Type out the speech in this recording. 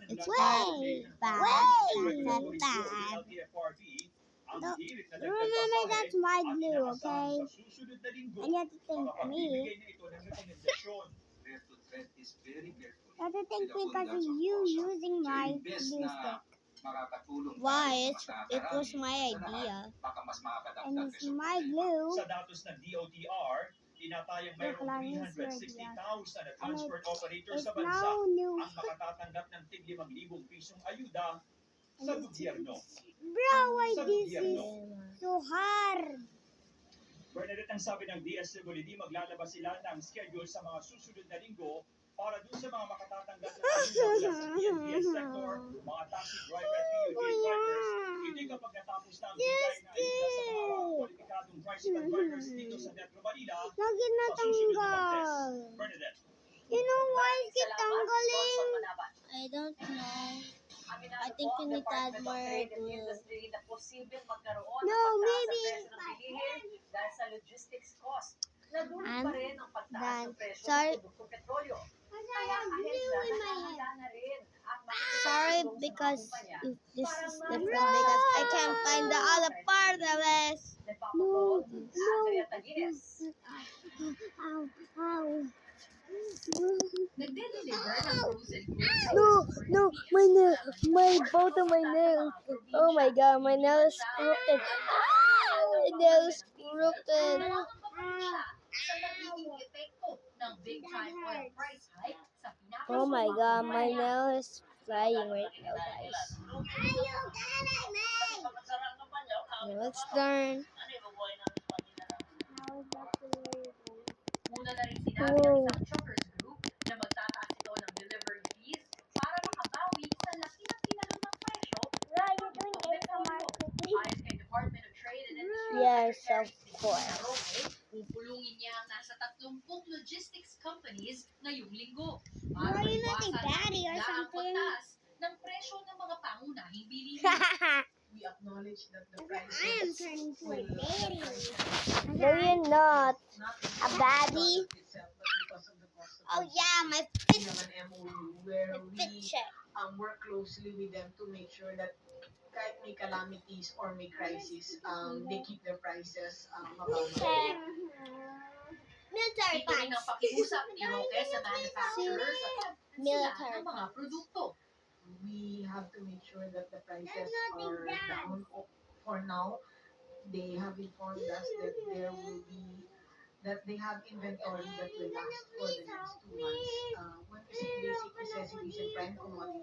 It's way bad. No, remember that's my glue, okay? And you have to thank me. You have to thank me because of you using my glue stick. Why? It was my idea. And it's my glue. Sa datos ng DOTR, tinatayang mayroong 360,000 na transport operators sa bansa now new. ang makatatanggap ng tig 5,000 pisong ayuda sa gobyerno. Bro, why this is so hard? Bernadette, ang sabi ng DSWD, maglalabas sila ng schedule sa mga susunod na linggo para dun sa mga makatatanggap ng ayuda mula sa PNPS sector, mga taxi driver at PUD drivers. Hindi kapag natapos na ang bigay na ayuda sa mga kwalipikadong tricycle drivers dito sa Metro Manila Lagi na sa susunod na Martes. tanggal. Bernadette. You know why is it tanggaling? I don't know. I think you need to add more glue. No, maybe. Dahil sa logistics cost, nadulot And pa rin ang pagtaas then, ng presyo sorry. ng produktong petrolyo. Kasi I Kaya have ahensya glue in my na hair. na rin ang Sorry makikitulong sa mga because kumpanya if this is para different because I can't find the other part of it. nagpapakot sa Andrea Taguines. Ow, ow. Nagde-deliver ng frozen goods sa No, both of my nails. Oh my god, my nail is crooked. My nail is crooked. sa nagiging epekto ng big time oil price hike sa Oh my god, my nail is flying right now, guys. No, it's done. Una na rin sinabi ng isang truckers group na magtataas ito ng delivery fees para makabawi sa laki ng tinalon ng presyo ng petrolyo. Ayon kay Department of Trade and Industry Yes, Secretary of course. Roque, pupulungin niya ang nasa 30 logistics companies ngayong linggo para Why are you not a maiwasan daddy or ang something? pagtaas ng presyo ng mga pangunahing bilihin. We acknowledge that the prices I am turning to a daddy. No, you're not. A baddie? Oh yeah, my fit an MOU where we check. work closely with them to make sure that kahit may calamities or may crisis, they keep their prices mababa. Military Ito rin ang pants. pakiusap ni Roque sa manufacturers at Military ng mga produkto. We have to make sure that the prices are down. For now, they have informed us that there will be that they have inventory that will last for the next 2 months. When we say basic necessities and prime commodities,